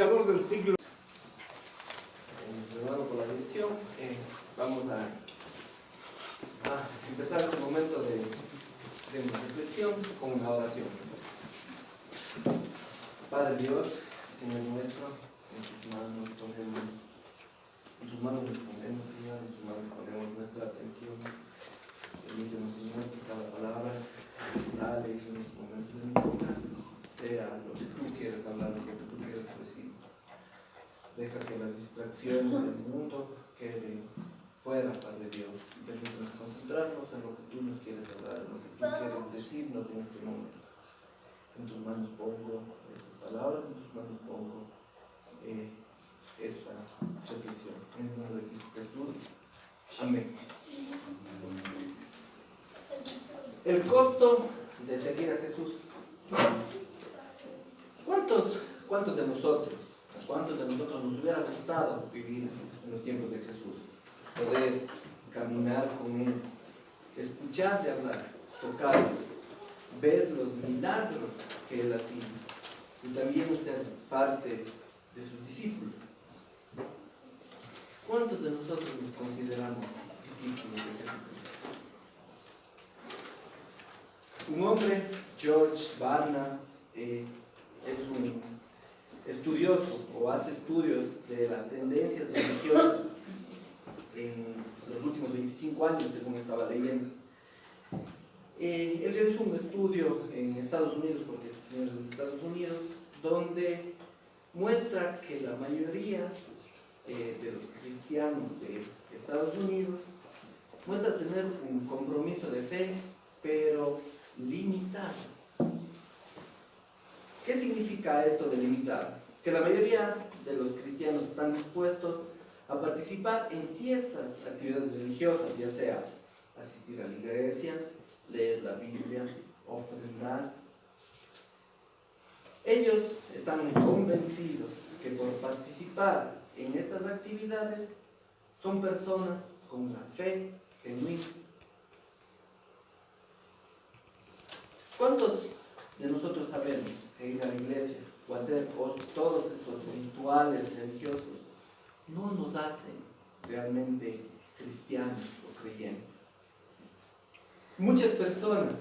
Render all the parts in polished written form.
predicador del siglo. Hermano, por la dirección, vamos a empezar este momento de reflexión con una oración. Padre Dios, Señor nuestro, en tus manos nos ponemos, Señor, en tus manos ponemos nuestra atención. Permítenos, Señor, que cada palabra que sale en este momento de mi boca sea lo que tú quieres hablar, lo que tú quieres decir. Deja que las distracciones del mundo queden fuera, Padre Dios. Permítanos concentrarnos en lo que tú nos quieres hablar, en lo que tú quieres decirnos en este momento. En tus manos pongo estas palabras, en tus manos pongo esta petición. En el nombre de Jesús. Amén. El costo de seguir a Jesús. ¿Cuántos de nosotros nos hubiera gustado vivir en los tiempos de Jesús? Poder caminar con Él, escucharle hablar, tocarlo, ver los milagros que Él hacía y también ser parte de sus discípulos. ¿Cuántos de nosotros nos consideramos discípulos de Jesucristo? Un hombre, George Barna, es un estudioso o hace estudios de las tendencias religiosas en los últimos 25 años, según estaba leyendo. Él realizó un estudio en Estados Unidos, porque este señor es de Estados Unidos, donde muestra que la mayoría de los cristianos de Estados Unidos muestra tener un compromiso de fe, pero limitado. ¿Qué significa esto de limitado? Que la mayoría de los cristianos están dispuestos a participar en ciertas actividades religiosas, ya sea asistir a la iglesia, leer la Biblia, ofrendar. Ellos están convencidos que por participar en estas actividades son personas con una fe genuina. ¿Cuántos de nosotros sabemos que ir a la iglesia o hacer todos estos rituales religiosos no nos hacen realmente cristianos o creyentes? Muchas personas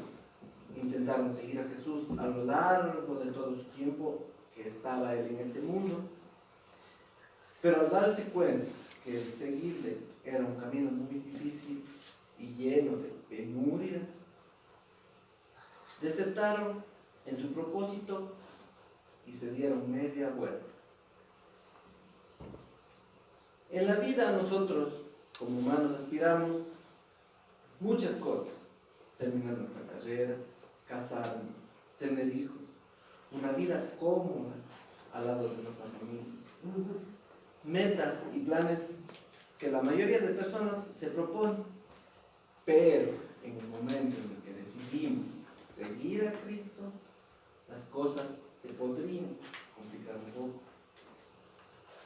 intentaron seguir a Jesús a lo largo de todo su tiempo que estaba Él en este mundo, pero al darse cuenta que el seguirle era un camino muy difícil y lleno de penurias, desertaron en su propósito y se dieron media vuelta. En la vida nosotros, como humanos, aspiramos muchas cosas: terminar nuestra carrera, casarnos, tener hijos, una vida cómoda al lado de nuestra familia, metas y planes que la mayoría de personas se proponen, pero en el momento en el que decidimos seguir a Cristo, las cosas se podrían complicar un poco.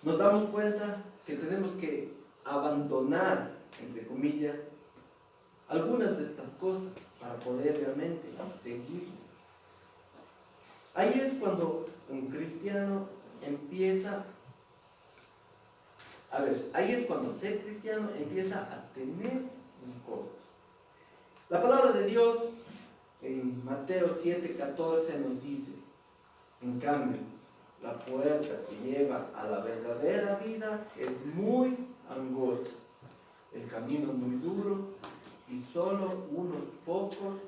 Nos damos cuenta que tenemos que abandonar, entre comillas, algunas de estas cosas para poder realmente seguir. Ahí es cuando un cristiano empieza, ahí es cuando ser cristiano empieza a tener un costo. La palabra de Dios en Mateo 7:14 nos dice: en cambio, la puerta que lleva a la verdadera vida es muy angosta, el camino es muy duro y solo unos pocos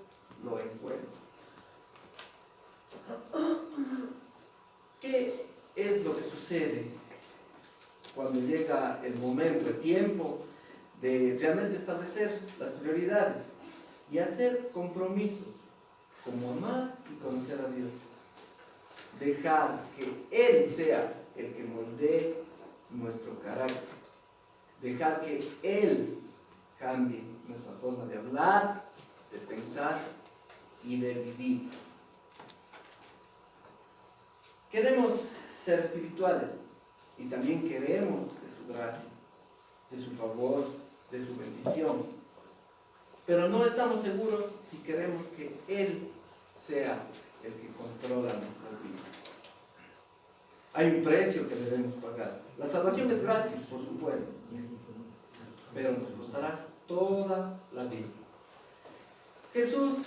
lo encuentran. ¿Qué es lo que sucede cuando llega el momento, el tiempo de realmente establecer las prioridades y hacer compromisos como amar y conocer a Dios? Dejar que Él sea el que moldee nuestro carácter, dejar que Él cambie nuestra forma de hablar, de pensar y de vivir. Queremos ser espirituales y también queremos de su gracia, de su favor, de su bendición, pero no estamos seguros si queremos que Él sea el que controla nuestras vidas. Hay un precio que debemos pagar. La salvación es gratis, por supuesto, pero nos costará toda la vida. Jesús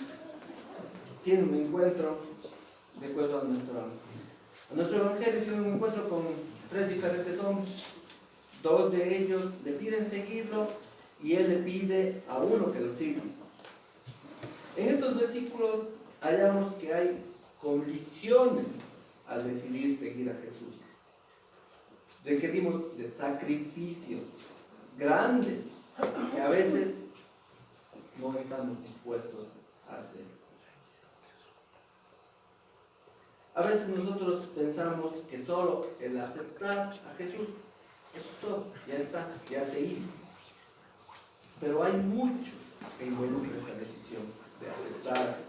tiene un encuentro, de acuerdo a nuestro evangelio, tiene un encuentro con 3 diferentes hombres. 2 de ellos le piden seguirlo y él le pide a uno que lo siga. En estos versículos hallamos que hay condiciones al decidir seguir a Jesús. Requerimos de sacrificios grandes que a veces no estamos dispuestos a hacer. A veces nosotros pensamos que solo el aceptar a Jesús, eso es todo, ya está, ya se hizo. Pero hay mucho que involucra esta decisión de aceptar a Jesús.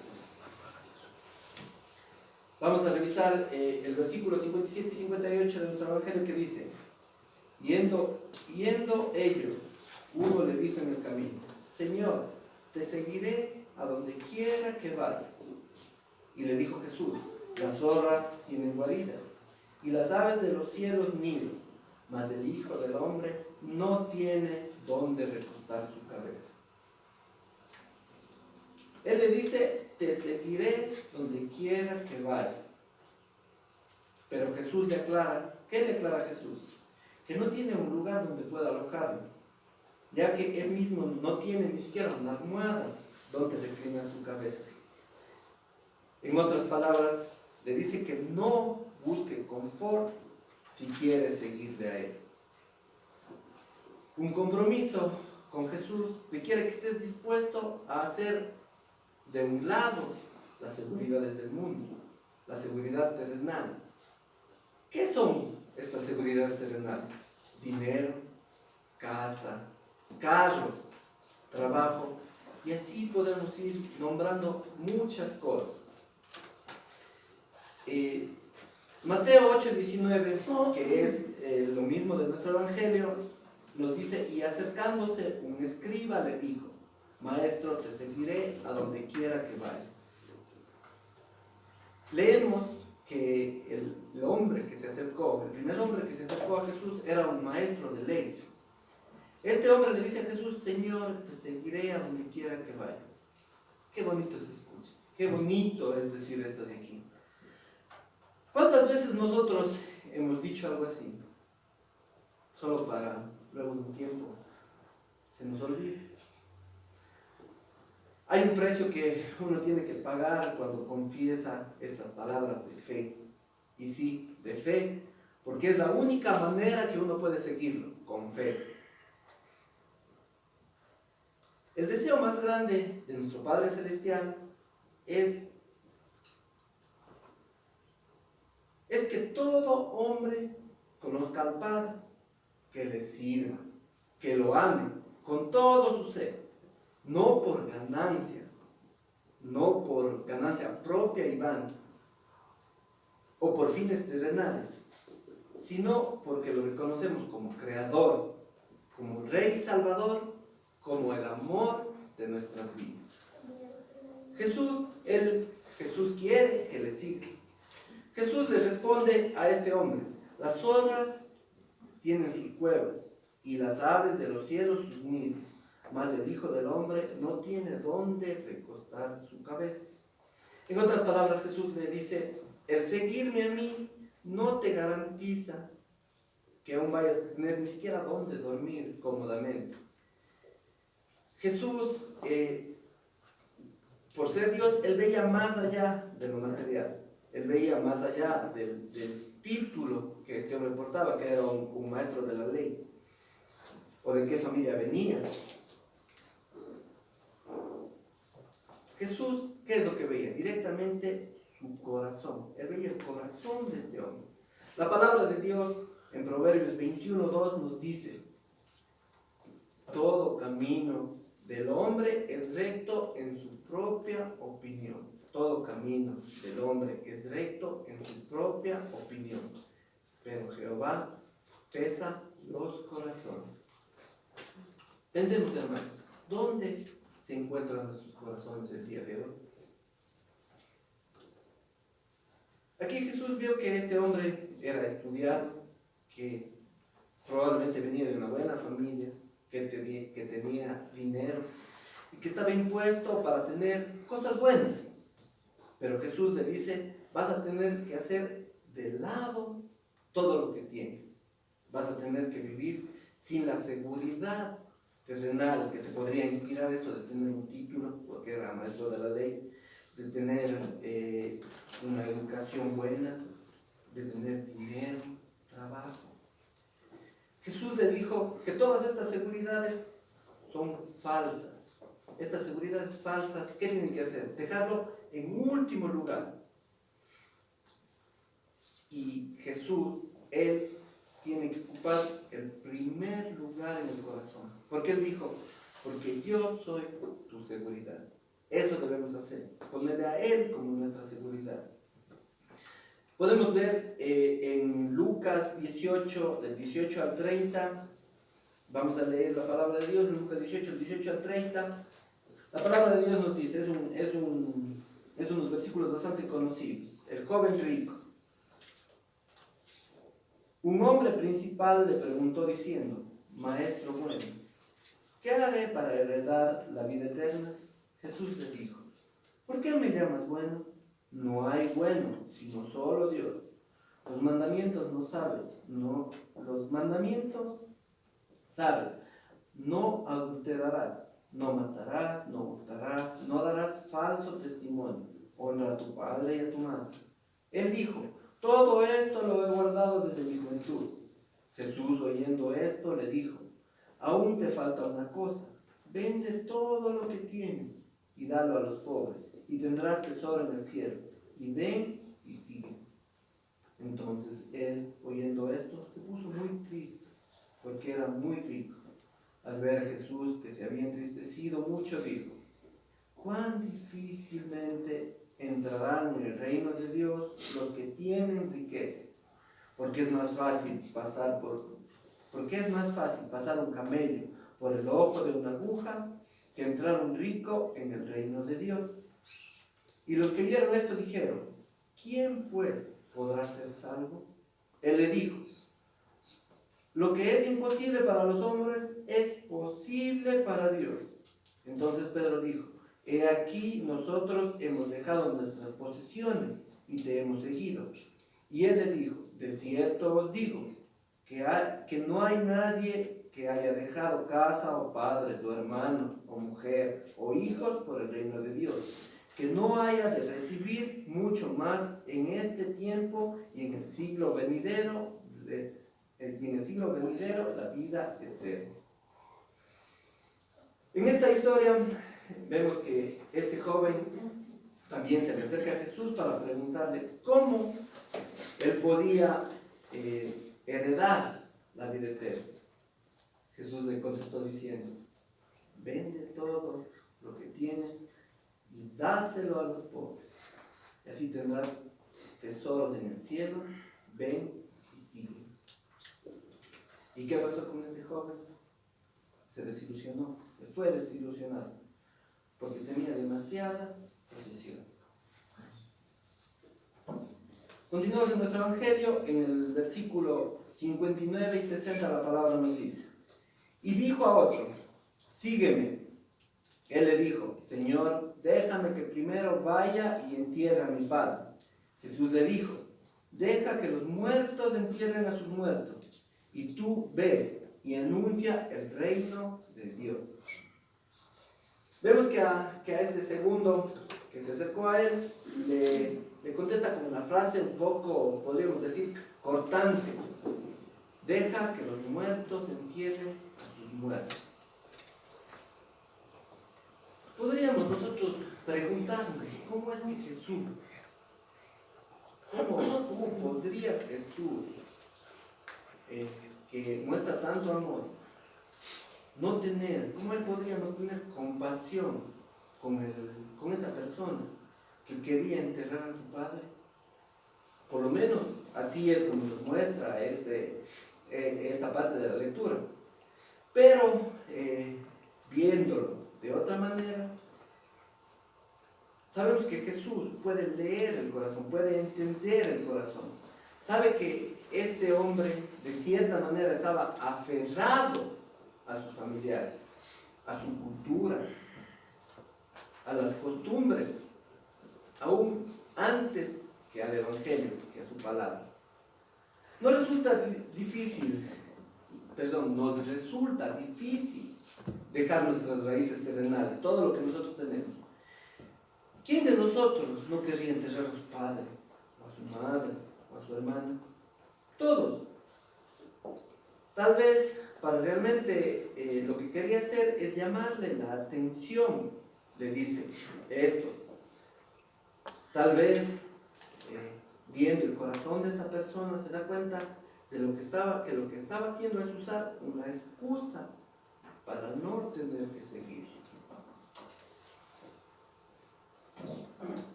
Vamos a revisar el versículo 57 y 58 de nuestro evangelio, que dice: yendo ellos, uno le dijo en el camino: Señor, te seguiré a donde quiera que vayas. Y le dijo Jesús: las zorras tienen guaridas y las aves de los cielos nidos, mas el Hijo del Hombre no tiene dónde recostar su cabeza. Él le dice: te seguiré donde quiera que vayas. Pero Jesús le aclara. ¿Qué le aclara Jesús? Que no tiene un lugar donde pueda alojarlo, ya que él mismo no tiene ni siquiera una almohada donde reclinar su cabeza. En otras palabras, le dice que no busque confort si quiere seguirle a él. Un compromiso con Jesús requiere que estés dispuesto a hacer de un lado las seguridades del mundo, la seguridad terrenal. ¿Qué son estas seguridades terrenales? Dinero, casa, carros, trabajo, y así podemos ir nombrando muchas cosas. Mateo 8:19, que es lo mismo de nuestro evangelio, nos dice: y acercándose un escriba le dijo: Maestro, te seguiré a donde quiera que vayas. Leemos que el hombre que se acercó, el primer hombre que se acercó a Jesús, era un maestro de ley. Este hombre le dice a Jesús: Señor, te seguiré a donde quiera que vayas. Qué bonito se escucha, qué bonito es decir esto de aquí. ¿Cuántas veces nosotros hemos dicho algo así? Solo para luego de un tiempo se nos olvida. Hay un precio que uno tiene que pagar cuando confiesa estas palabras de fe. Y sí, de fe, porque es la única manera que uno puede seguirlo, con fe. El deseo más grande de nuestro Padre Celestial es que todo hombre conozca al Padre, que le sirva, que lo ame con todo su ser, no por ganancia propia y vana, o por fines terrenales, sino porque lo reconocemos como Creador, como Rey y Salvador, como el amor de nuestras vidas. Jesús quiere que le sigas. Jesús le responde a este hombre: las zorras tienen sus cuevas y las aves de los cielos sus nidos, mas el Hijo del Hombre no tiene dónde recostar su cabeza. En otras palabras, Jesús le dice: el seguirme a mí no te garantiza que aún vayas a tener ni siquiera dónde dormir cómodamente. Jesús, por ser Dios, él veía más allá de lo material. Él veía más allá del título que este hombre portaba, que era un maestro de la ley, o de qué familia venía. Jesús, ¿qué es lo que veía? Directamente su corazón. Él veía el corazón de este hombre. La palabra de Dios en Proverbios 21:2 nos dice: todo camino del hombre es recto en su propia opinión. Todo camino del hombre es recto en su propia opinión, pero Jehová pesa los corazones. Pensemos, hermanos, ¿dónde se encuentran nuestros corazones el día de hoy? Aquí Jesús vio que este hombre era estudiado, que probablemente venía de una buena familia, que tenía dinero y que estaba impuesto para tener cosas buenas. Pero Jesús le dice, vas a tener que hacer de lado todo lo que tienes. Vas a tener que vivir sin la seguridad terrenal que te podría inspirar esto de tener un título, porque era maestro de la ley, de tener una educación buena, de tener dinero, trabajo. Jesús le dijo que todas estas seguridades son falsas. Estas seguridades falsas, ¿qué tienen que hacer? Dejarlo en último lugar. Y Jesús, Él tiene que ocupar el primer lugar en el corazón. Porque Él dijo, porque yo soy tu seguridad. Eso debemos hacer, ponerle a Él como nuestra seguridad. Podemos ver en Lucas 18, del 18 al 30, vamos a leer la palabra de Dios en Lucas 18, del 18 al 30. La palabra de Dios nos dice, es unos versículos bastante conocidos. El joven rico. Un hombre principal le preguntó diciendo, Maestro bueno, ¿qué haré para heredar la vida eterna? Jesús le dijo, ¿por qué me llamas bueno? No hay bueno, sino solo Dios. Los mandamientos no sabes, no, los mandamientos sabes, no adulterarás, no matarás, no hurtarás, no darás falso testimonio, honra a tu padre y a tu madre. Él dijo, todo esto lo he guardado desde mi juventud. Jesús, oyendo esto, le dijo, aún te falta una cosa, vende todo lo que tienes y dalo a los pobres, y tendrás tesoro en el cielo, y ven y sigue. Entonces él, oyendo esto, se puso muy triste, porque era muy rico. Al ver a Jesús que se había entristecido mucho, dijo, cuán difícilmente entrarán en el reino de Dios los que tienen riquezas, porque es más fácil pasar un camello por el ojo de una aguja que entrar un rico en el reino de Dios. Y los que oyeron esto dijeron, ¿quién pues podrá ser salvo? Él le dijo, lo que es imposible para los hombres es posible para Dios. Entonces Pedro dijo, he aquí nosotros hemos dejado nuestras posesiones y te hemos seguido. Y él le dijo, de cierto os digo, que no hay nadie que haya dejado casa o padres o hermanos o mujer o hijos por el reino de Dios, que no haya de recibir mucho más en este tiempo y en el siglo venidero, la vida eterna. En esta historia vemos que este joven también se le acerca a Jesús para preguntarle cómo él podía heredar la vida eterna. Jesús le contestó diciendo, vende todo lo que tienes y dáselo a los pobres, y así tendrás tesoros en el cielo. Ven y sigue. ¿Y qué pasó con este joven? Se desilusionó, se fue desilusionado, porque tenía demasiadas posesiones. Continuamos en nuestro Evangelio, en el versículo 59 y 60 la palabra nos dice, y dijo a otro, sígueme. Él le dijo, Señor, déjame que primero vaya y entierre a mi padre. Jesús le dijo, deja que los muertos entierren a sus muertos, y tú ve y anuncia el reino de Dios. Vemos que a este segundo que se acercó a él, le contesta con una frase un poco, podríamos decir, cortante. Deja que los muertos entierren a sus muertos. Podríamos nosotros preguntarnos, ¿cómo es que Jesús, cómo podría Jesús, que muestra tanto amor, cómo él podría no tener compasión con esta persona que quería enterrar a su padre? Por lo menos así es como nos muestra esta parte de la lectura. Pero viéndolo de otra manera, Sabemos que Jesús puede leer el corazón, puede entender el corazón. Sabe que este hombre de cierta manera estaba aferrado a sus familiares, a su cultura, a las costumbres, aún antes que al Evangelio, que a su palabra. Nos resulta difícil dejar nuestras raíces terrenales, todo lo que nosotros tenemos. ¿Quién de nosotros no querría enterrar a su padre, o a su madre, o a su hermano? Todos. Tal vez para realmente lo que quería hacer es llamarle la atención, le dice esto. Tal vez viendo el corazón de esta persona se da cuenta de que lo que estaba haciendo es usar una excusa para no tener que seguir.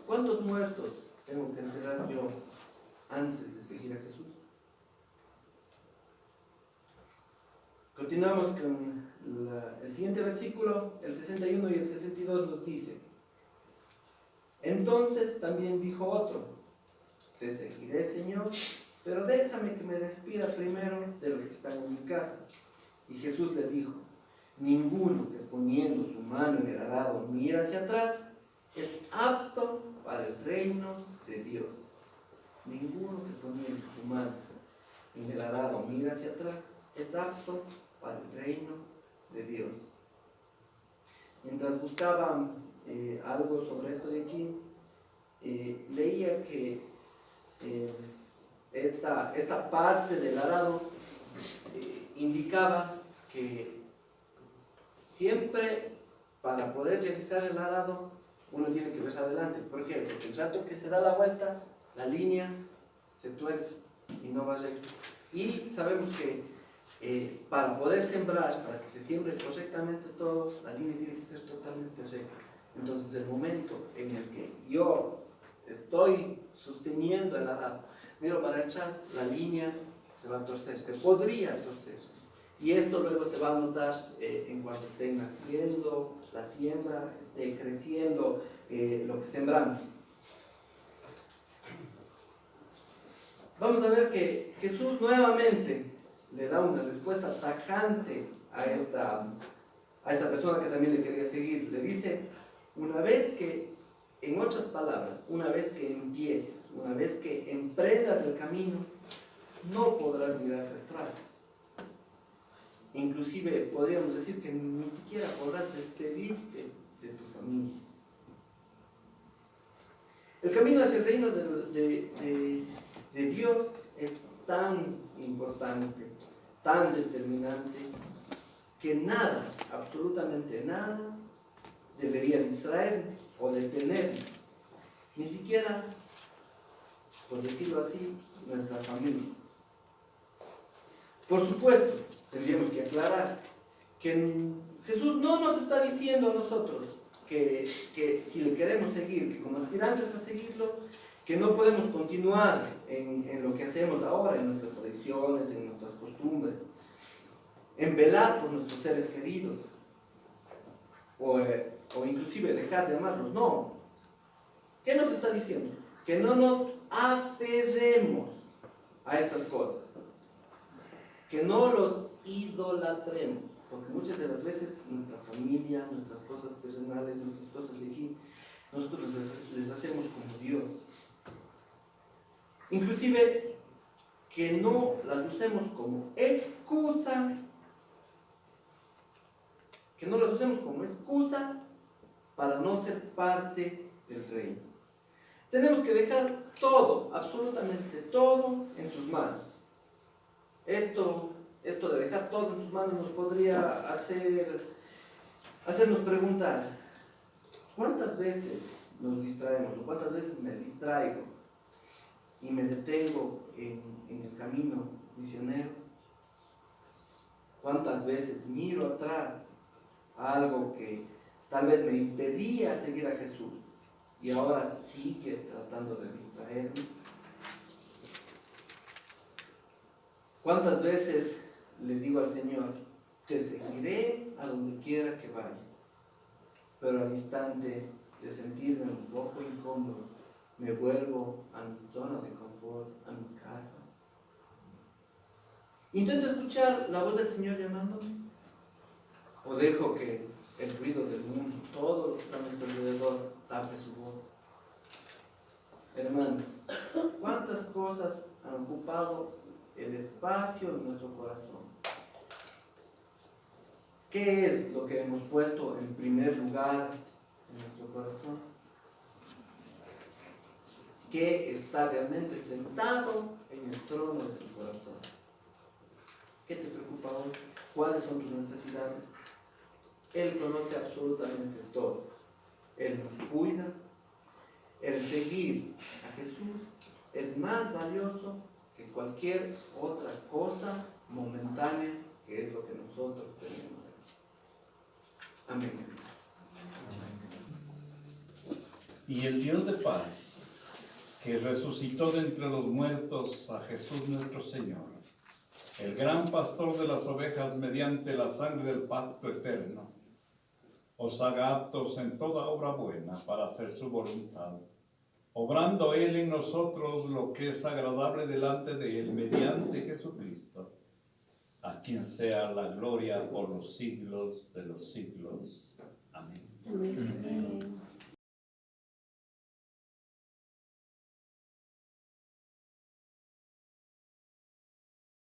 ¿Cuántos muertos tengo que enterrar yo antes de seguir a Jesús? Continuamos con el siguiente versículo, el 61 y el 62 nos dice: entonces también dijo otro: te seguiré, Señor, pero déjame que me despida primero de los que están en mi casa. Y Jesús le dijo: ninguno que poniendo su mano en el arado mira hacia atrás es apto para el reino de Dios. Ninguno que poniendo su mano en el arado mira hacia atrás es apto para el reino de Dios. Mientras buscaba algo sobre esto de aquí, leía que esta parte del arado indicaba que siempre para poder realizar el arado uno tiene que ver adelante. ¿Por qué? Porque el rato que se da la vuelta, la línea se tuerce y no va recto. Y sabemos que para poder sembrar, para que se siembre correctamente todo, la línea tiene que ser totalmente recta. Entonces el momento en el que yo estoy sosteniendo el arado, miro para atrás, la línea se va a torcer, se podría torcer. Y esto luego se va a notar en cuanto estén naciendo, la siembra, esté creciendo lo que sembramos. Vamos a ver que Jesús nuevamente le da una respuesta tajante a esta persona que también le quería seguir. Le dice, en otras palabras, una vez que empieces, una vez que emprendas el camino, no podrás mirar hacia atrás. Inclusive podríamos decir que ni siquiera podrás despedirte de tu familia. El camino hacia el reino de Dios es tan importante, tan determinante, que nada, absolutamente nada, debería distraernos o detenernos. Ni siquiera, por decirlo así, nuestra familia. Por supuesto, tendríamos que aclarar que Jesús no nos está diciendo a nosotros que si le queremos seguir, que como aspirantes a seguirlo, que no podemos continuar en lo que hacemos ahora, en nuestras tradiciones, en nuestras costumbres, en velar por nuestros seres queridos, o inclusive dejar de amarlos. No. ¿Qué nos está diciendo? Que no nos aferremos a estas cosas, que no los idolatremos, porque muchas de las veces nuestra familia, nuestras cosas personales, nuestras cosas de aquí, nosotros les hacemos como Dios. Inclusive que no las usemos como excusa, para no ser parte del reino. Tenemos que dejar todo, absolutamente todo, en sus manos. Esto de dejar todo en sus manos nos podría hacernos preguntar, ¿cuántas veces nos distraemos o cuántas veces me distraigo y me detengo en el camino misionero? ¿Cuántas veces miro atrás a algo que tal vez me impedía seguir a Jesús y ahora sigue tratando de distraerme? ¿Cuántas veces le digo al Señor, te seguiré a donde quiera que vayas, pero al instante de sentirme un poco incómodo, me vuelvo a mi zona de confort, a mi casa. Intento escuchar la voz del Señor llamándome, o dejo que el ruido del mundo, todo lo que está a mi alrededor, tape su voz. Hermanos, ¿cuántas cosas han ocupado el espacio en nuestro corazón? ¿Qué es lo que hemos puesto en primer lugar en nuestro corazón? ¿Qué está realmente sentado en el trono de tu corazón? ¿Qué te preocupa hoy? ¿Cuáles son tus necesidades? Él conoce absolutamente todo. Él nos cuida. El seguir a Jesús es más valioso que cualquier otra cosa momentánea que es lo que nosotros tenemos aquí. Amén. Y el Dios de paz, que resucitó de entre los muertos a Jesús nuestro Señor, el gran pastor de las ovejas mediante la sangre del pacto eterno, os haga aptos en toda obra buena para hacer su voluntad, obrando Él en nosotros lo que es agradable delante de Él mediante Jesucristo, a quien sea la gloria por los siglos de los siglos. Amén. Amén.